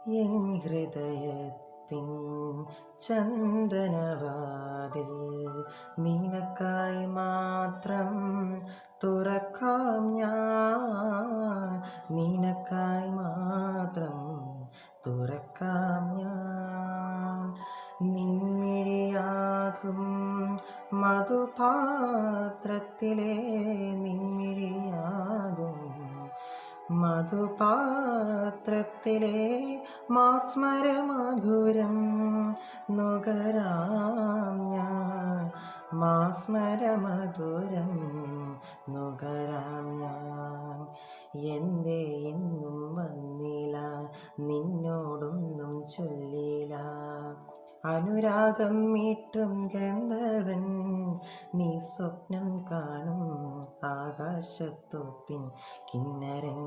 N ഹൃദയത്തിൻ ചന്ദനവാതിൽ നിനക്കായി മാത്രം തുറക്കാം ഞാൻ, നിനക്കായി മാത്രം തുറക്കാം ഞാൻ. നിൻമിഴിയാകും മധുപാത്രത്തിലെ നിൻമിഴിയാകും മധുപാത്രത്തിലെ മാസ്മരമധുരം നുകരാം ഞാൻ, മാസ്മരമധുരം നുകരാം ഞാൻ. എന്തേ ഇന്നും വന്നില്ല, നിന്നോടൊന്നും ചൊല്ലില്ല. അനുരാഗം മീട്ടും ഗന്ധർവൻ നീ സ്വപ്നം കാണും ആകാശത്തോപ്പിൻ കിന്നരൻ.